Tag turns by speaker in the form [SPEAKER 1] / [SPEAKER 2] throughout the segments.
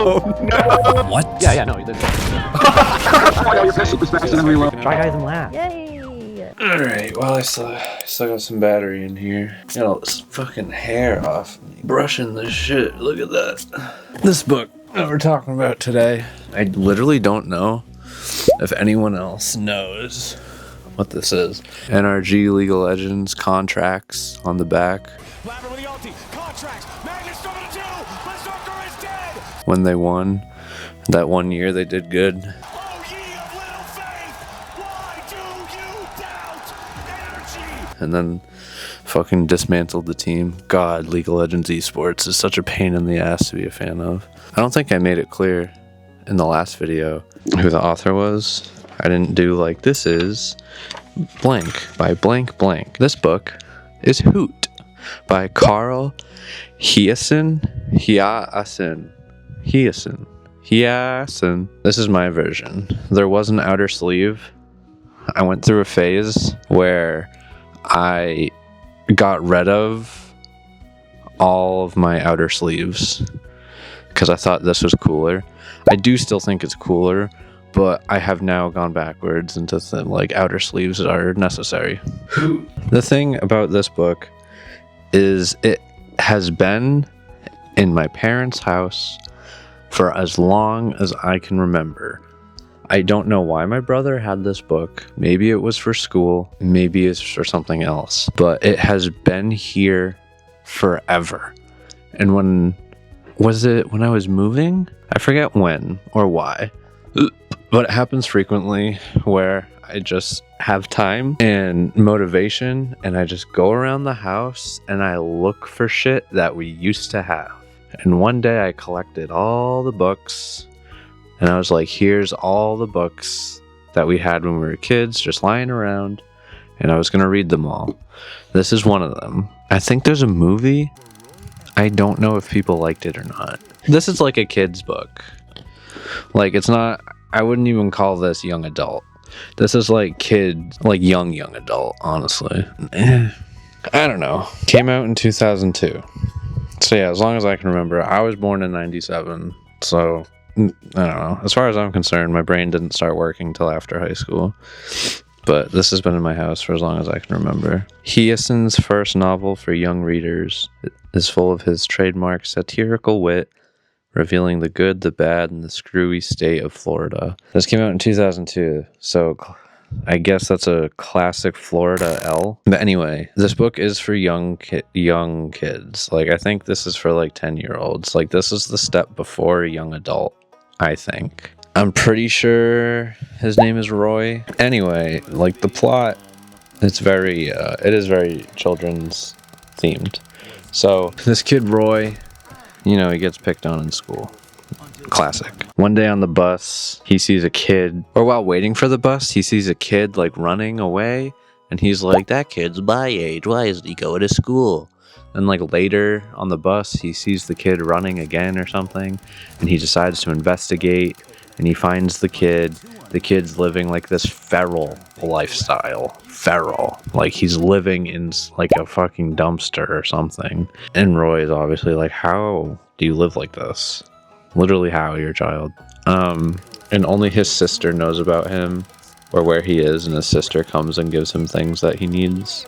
[SPEAKER 1] no!
[SPEAKER 2] What?
[SPEAKER 3] Yeah, no, he did.
[SPEAKER 1] Try guys and laugh.
[SPEAKER 4] Yay!
[SPEAKER 2] Alright, well, I still got some battery in here. Got all this fucking hair off me. Brushing this shit. Look at that. This book that we're talking about today, I literally don't know if anyone else knows what this is. NRG League of Legends contracts on the back. When they won, that 1 year they did good. And then fucking dismantled the team. God, League of Legends esports is such a pain in the ass to be a fan of. I don't think I made it clear in the last video who the author was. I didn't do like, this is blank by blank blank. This book is Hoot by Carl Hiaasen. This is my version. There was an outer sleeve. I went through a phase where I got rid of all of my outer sleeves because I thought this was cooler. I do still think it's cooler, but I have now gone backwards into like outer sleeves are necessary. The thing about this book is it has been in my parents' house for as long as I can remember. I don't know why my brother had this book. Maybe it was for school, maybe it's for something else, but it has been here forever. And when I was moving? I forget when or why, but it happens frequently where I just have time and motivation and I just go around the house and I look for shit that we used to have. And one day I collected all the books. And I was like, here's all the books that we had when we were kids just lying around. And I was going to read them all. This is one of them. I think there's a movie. I don't know if people liked it or not. This is like a kid's book. Like, it's not, I wouldn't even call this young adult. This is like young adult, honestly. I don't know. Came out in 2002. So yeah, as long as I can remember. I was born in 97. So I don't know. As far as I'm concerned, my brain didn't start working till after high school. But this has been in my house for as long as I can remember. Hiaasen's first novel for young readers is full of his trademark satirical wit, revealing the good, the bad, and the screwy state of Florida. This came out in 2002, so I guess that's a classic Florida L. But anyway, this book is for young kids. Like, I think this is for like 10-year-olds. Like, this is the step before young adult, I think. I'm pretty sure his name is Roy. Anyway, like the plot, it is very children's themed. So this kid Roy, he gets picked on in school. Classic. One day on the bus, he sees a kid, or while waiting for the bus, he sees a kid like running away, and he's like, that kid's my age, why isn't he going to school? And like later on the bus, he sees the kid running again or something, and he decides to investigate, and he finds the kid. The kid's living like this feral lifestyle. Feral. Like he's living in like a fucking dumpster or something. And Roy is obviously like, how do you live like this? Literally how, your child. And only his sister knows about him or where he is, and his sister comes and gives him things that he needs.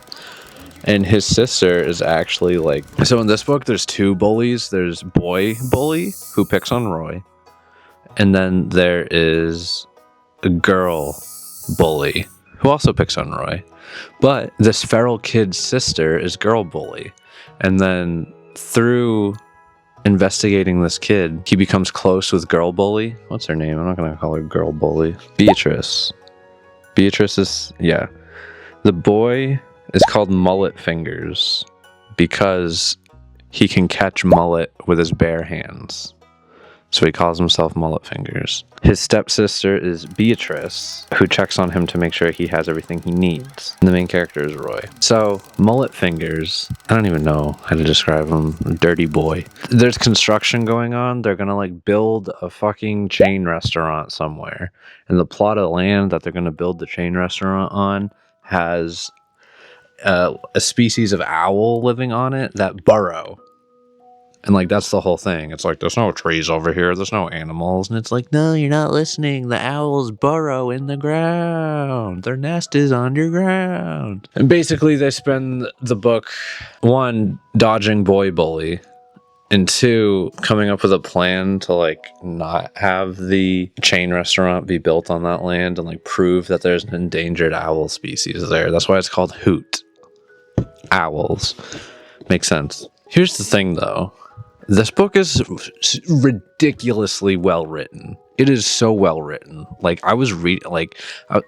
[SPEAKER 2] And his sister is actually like, so in this book there's two bullies. There's boy bully who picks on Roy, and then there is a girl bully who also picks on Roy. But this feral kid's sister is girl bully, and then through investigating this kid, he becomes close with girl bully. What's her name? I'm not gonna call her girl bully. Beatrice is, yeah. The boy is called Mullet Fingers because he can catch mullet with his bare hands. So he calls himself Mullet Fingers. His stepsister is Beatrice, who checks on him to make sure he has everything he needs. And the main character is Roy. So, Mullet Fingers, I don't even know how to describe him. Dirty boy. There's construction going on. They're gonna like build a fucking chain restaurant somewhere. And the plot of land that they're gonna build the chain restaurant on has a species of owl living on it that burrow And like that's the whole thing. It's like there's no trees over here, there's no animals, and it's like, no, you're not listening. The owls burrow in the ground. Their nest is underground. And basically they spend the book, 1, dodging boy bully, and 2, coming up with a plan to like not have the chain restaurant be built on that land and like prove that there's an endangered owl species there. That's why it's called Hoot. Owls. Makes sense. Here's the thing though. This book is ridiculously well written. It is so well written. Like I was reading,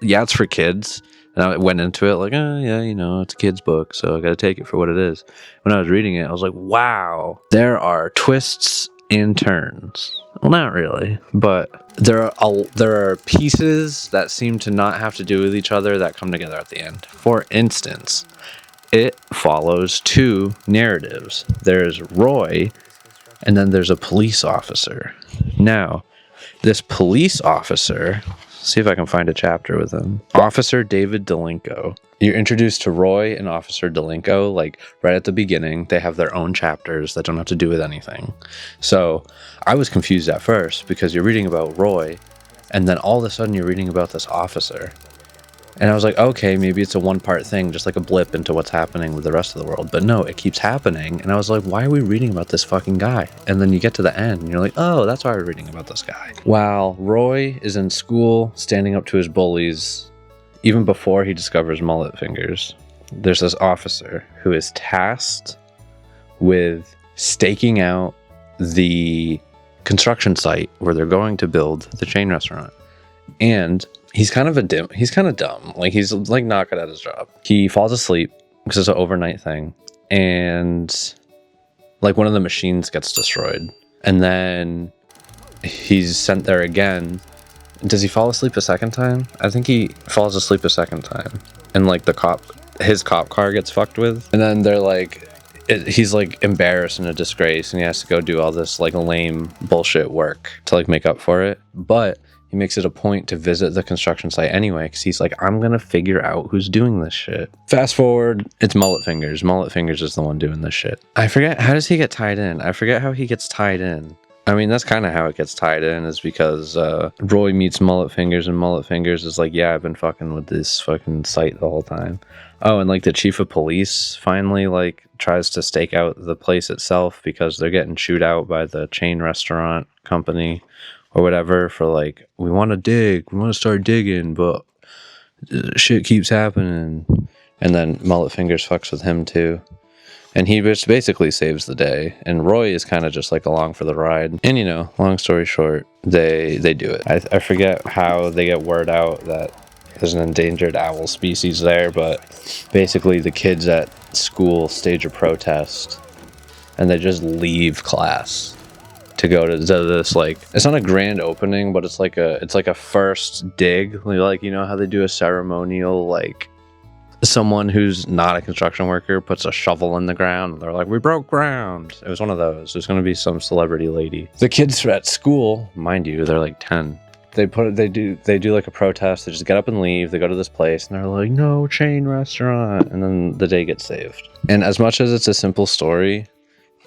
[SPEAKER 2] yeah, it's for kids, and I went into it like, oh yeah, you know, it's a kid's book, so I got to take it for what it is. When I was reading it, I was like, wow, there are twists and turns. Well, not really, but there are pieces that seem to not have to do with each other that come together at the end. For instance, it follows 2 narratives. There's Roy. And then there's a police officer. Now, this police officer, see if I can find a chapter with him. Officer David Delinko. You're introduced to Roy and Officer Delinko, like right at the beginning. They have their own chapters that don't have to do with anything. So I was confused at first because you're reading about Roy, and then all of a sudden you're reading about this officer. And I was like, okay, maybe it's a 1-part thing, just like a blip into what's happening with the rest of the world. But no, it keeps happening. And I was like, why are we reading about this fucking guy? And then you get to the end and you're like, oh, that's why we're reading about this guy. While Roy is in school, standing up to his bullies, even before he discovers mullet fingers, there's this officer who is tasked with staking out the construction site where they're going to build the chain restaurant. And he's kind of dumb. Like he's like not good at his job. He falls asleep because it's an overnight thing. And like one of the machines gets destroyed. And then he's sent there again. Does he fall asleep a second time? I think he falls asleep a second time. And like his cop car gets fucked with. And then they're like, he's like embarrassed and a disgrace. And he has to go do all this like lame bullshit work to like make up for it. But he makes it a point to visit the construction site anyway, because he's like, I'm gonna figure out who's doing this shit. Fast forward, it's Mullet Fingers. Mullet Fingers is the one doing this shit. I forget, how does he get tied in? I forget how he gets tied in. I mean, that's kind of how it gets tied in, is because Roy meets Mullet Fingers, and Mullet Fingers is like, yeah, I've been fucking with this fucking site the whole time. Oh, and like the chief of police finally like tries to stake out the place itself because they're getting chewed out by the chain restaurant company or whatever for like, we want to start digging, but shit keeps happening. And then Mullet Fingers fucks with him too. And he just basically saves the day. And Roy is kind of just like along for the ride. And you know, long story short, they do it. I forget how they get word out that there's an endangered owl species there, but basically the kids at school stage a protest and they just leave class to go to this, like, it's not a grand opening, but it's like a first dig. Like, you know how they do a ceremonial, like someone who's not a construction worker puts a shovel in the ground and they're like, we broke ground. It was one of those. There's going to be some celebrity lady. The kids at school, mind you, they're like 10. They do like a protest. They just get up and leave. They go to this place and they're like, no chain restaurant. And then the day gets saved. And as much as it's a simple story,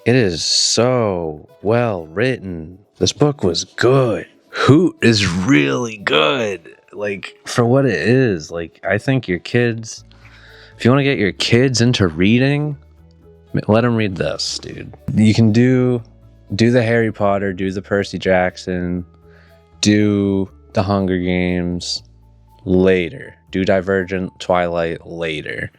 [SPEAKER 2] it is so well written. This book was good. Hoot is really good. Like, for what it is. Like, I think your kids, if you want to get your kids into reading, let them read this, dude. You can do the Harry Potter, do the Percy Jackson, do the Hunger Games later. Do Divergent, Twilight later.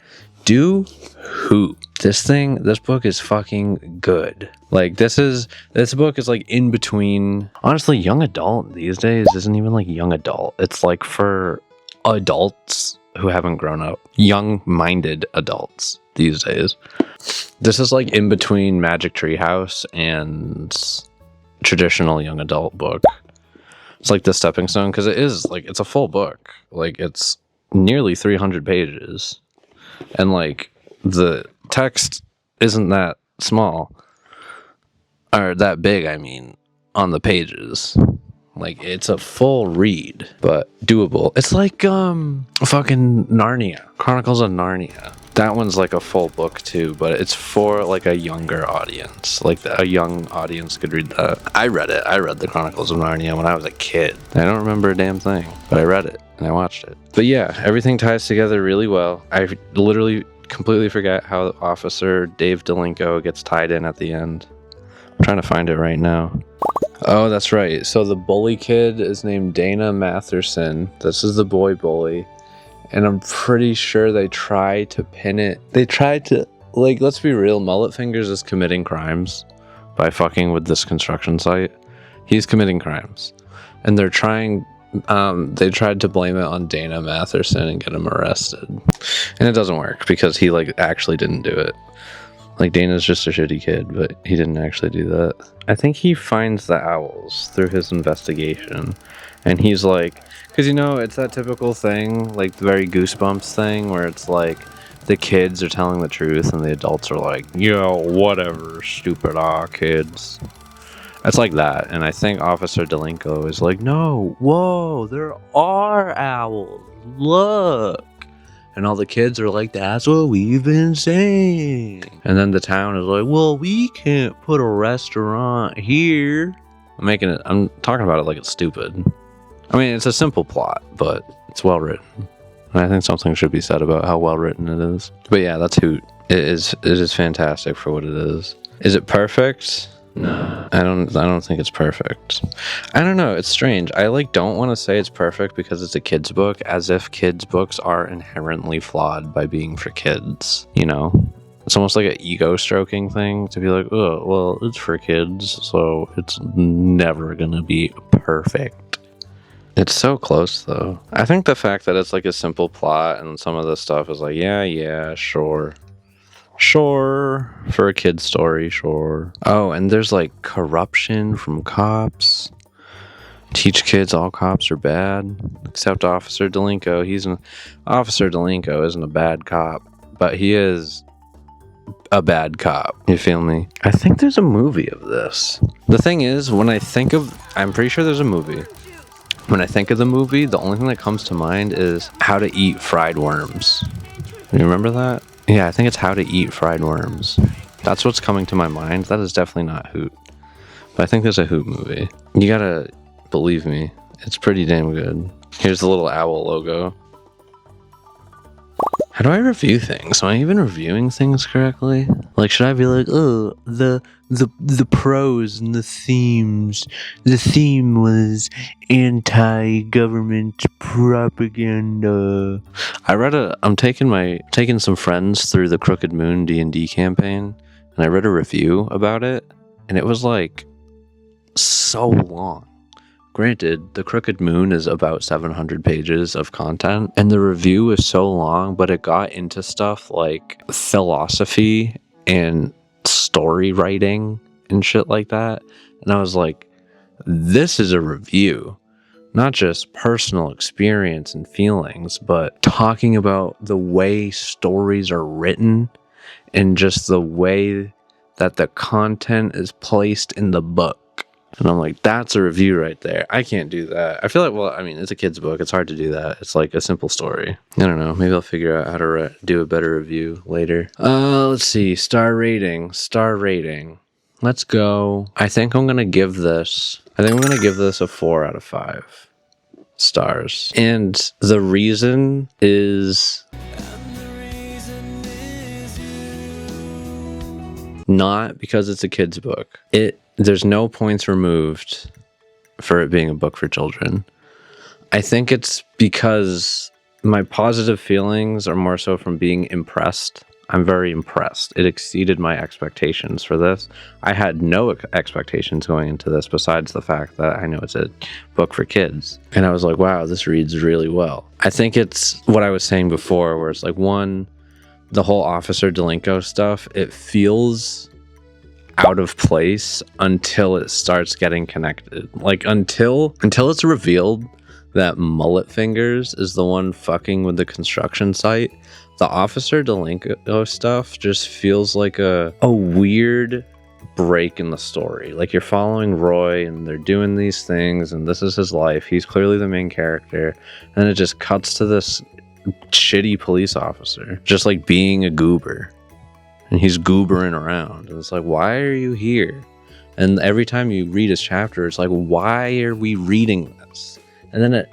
[SPEAKER 2] Do Hoot. This book is fucking good. Like, this book is like in between. Honestly, young adult these days isn't even like young adult. It's like for adults who haven't grown up. Young-minded adults these days. This is like in between Magic Treehouse and traditional young adult book. It's like the stepping stone, because it is like, it's a full book. Like, it's nearly 300 pages. And like the text isn't that small, or that big, I mean, on the pages. Like, it's a full read, but doable. It's like fucking Narnia, Chronicles of Narnia. That one's like a full book too, but it's for like a younger audience. Like a young audience could read that. I read it. I read the Chronicles of Narnia when I was a kid. I don't remember a damn thing, but I read it and I watched it. But yeah, everything ties together really well. I literally completely forgot how Officer Dave Delinko gets tied in at the end. I'm trying to find it right now. Oh, that's right. So the bully kid is named Dana Matherson. This is the boy bully. And I'm pretty sure they tried to pin it. They tried to, like, let's be real, Mullet Fingers is committing crimes by fucking with this construction site. He's committing crimes. And they're trying, they tried to blame it on Dana Matherson and get him arrested. And it doesn't work because he, like, actually didn't do it. Like, Dana's just a shitty kid, but he didn't actually do that. I think he finds the owls through his investigation. And he's like, because, you know, it's that typical thing, like the very Goosebumps thing, where it's like the kids are telling the truth and the adults are like, yo, whatever, stupid kids. It's like that. And I think Officer Delinko is like, no, whoa, there are owls. Look. And all the kids are like, that's what we've been saying. And then the town is like, well, we can't put a restaurant here. I'm talking about it like it's stupid. I mean, it's a simple plot, but it's well written. And I think something should be said about how well written it is. But yeah, that's Hoot. It is fantastic for what it is. Is it perfect? No. I don't think it's perfect. I don't know, it's strange. I don't want to say it's perfect because it's a kid's book, as if kids' books are inherently flawed by being for kids, you know? It's almost like an ego stroking thing to be like, oh, well, it's for kids, so it's never gonna be perfect. It's so close, though. I think the fact that it's like a simple plot and some of the stuff is like, yeah, sure. Sure. For a kid's story, sure. Oh, and there's like corruption from cops. Teach kids all cops are bad. Except Officer Delinko. Officer Delinko isn't a bad cop, but he is a bad cop. You feel me? I think there's a movie of this. The thing is, I'm pretty sure there's a movie. When I think of the movie, the only thing that comes to mind is How to Eat Fried Worms. You remember that? Yeah, I think it's How to Eat Fried Worms. That's what's coming to my mind. That is definitely not Hoot. But I think there's a Hoot movie. You gotta believe me. It's pretty damn good. Here's the little owl logo. How do I review things? Am I even reviewing things correctly? Like, should I be like, oh, the prose and the themes. The theme was anti-government propaganda. I'm taking some friends through the Crooked Moon D&D campaign, and I read a review about it, and it was like so long. Granted, the Crooked Moon is about 700 pages of content, and the review is so long, but it got into stuff like philosophy and story writing and shit like that. And I was like, this is a review, not just personal experience and feelings, but talking about the way stories are written and just the way that the content is placed in the book. And I'm like, that's a review right there. I can't do that. I feel like, well, I mean, it's a kid's book. It's hard to do that. It's like a simple story. I don't know. Maybe I'll figure out how to do a better review later. Let's see. Star rating. Let's go. I think I'm going to give this a 4 out of 5 stars. And the reason is not because it's a kid's book. There's no points removed for it being a book for children. I think it's because my positive feelings are more so from being impressed. I'm very impressed. It exceeded my expectations for this. I had no expectations going into this besides the fact that I know it's a book for kids. And I was like, wow, this reads really well. I think it's what I was saying before, where it's like, one, the whole Officer Delinko stuff, it feels out of place until it starts getting connected. Like until it's revealed that Mullet Fingers is the one fucking with the construction site, the Officer Delinko stuff just feels like a weird break in the story. Like you're following Roy and they're doing these things and this is his life. He's clearly the main character. And it just cuts to this shitty police officer, just like being a goober, and he's goobering around, and it's like, why are you here? And every time you read his chapter, it's like, why are we reading this? And then it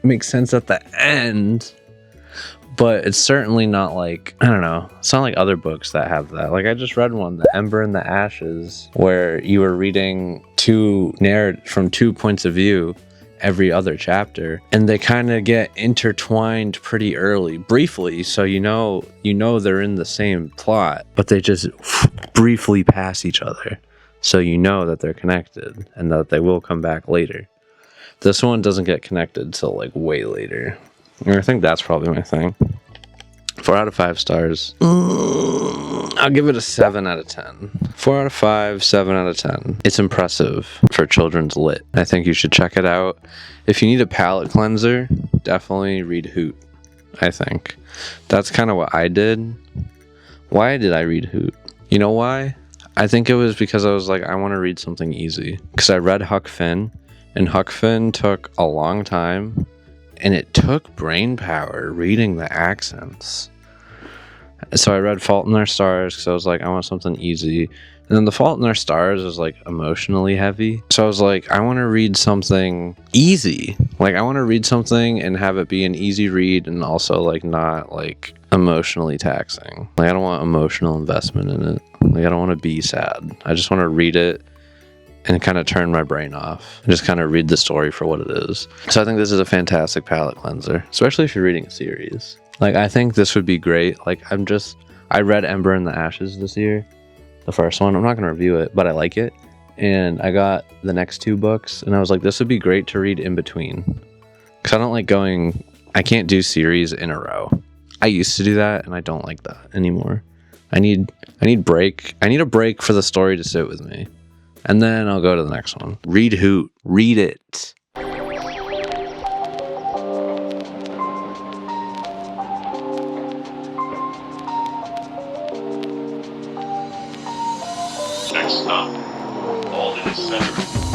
[SPEAKER 2] makes sense at the end, but it's certainly not like, I don't know, it's not like other books that have that. Like, I just read one, The Ember and the Ashes, where you were reading from 2 points of view every other chapter, and they kind of get intertwined pretty early, briefly, so you know they're in the same plot, but they just briefly pass each other, so you know that they're connected and that they will come back later. This one doesn't get connected till like way later. And I think that's probably my thing. 4 out of 5 stars. I'll give it a 7 out of 10. 4 out of 5, 7 out of 10. It's impressive for children's lit. I think you should check it out. If you need a palate cleanser, definitely read Hoot, I think. That's kind of what I did. Why did I read Hoot? You know why? I think it was because I was like, I want to read something easy. Because I read Huck Finn, and Huck Finn took a long time, and it took brain power reading the accents. So I read Fault in Our Stars because I was like, I want something easy. And then The Fault in Our Stars is like emotionally heavy. So I was like, I want to read something easy. Like, I want to read something and have it be an easy read and also like not like emotionally taxing. Like, I don't want emotional investment in it. Like, I don't want to be sad. I just want to read it and kind of turn my brain off and just kind of read the story for what it is. So I think this is a fantastic palate cleanser, especially if you're reading a series. Like, I think this would be great. Like, I read Ember and the Ashes this year, the first one. I'm not going to review it, but I like it. And I got the next 2 books, and I was like, this would be great to read in between. Because I don't like I can't do series in a row. I used to do that, and I don't like that anymore. I need a break for the story to sit with me. And then I'll go to the next one. Read Hoot. Read it.
[SPEAKER 3] Next stop, Walden Center.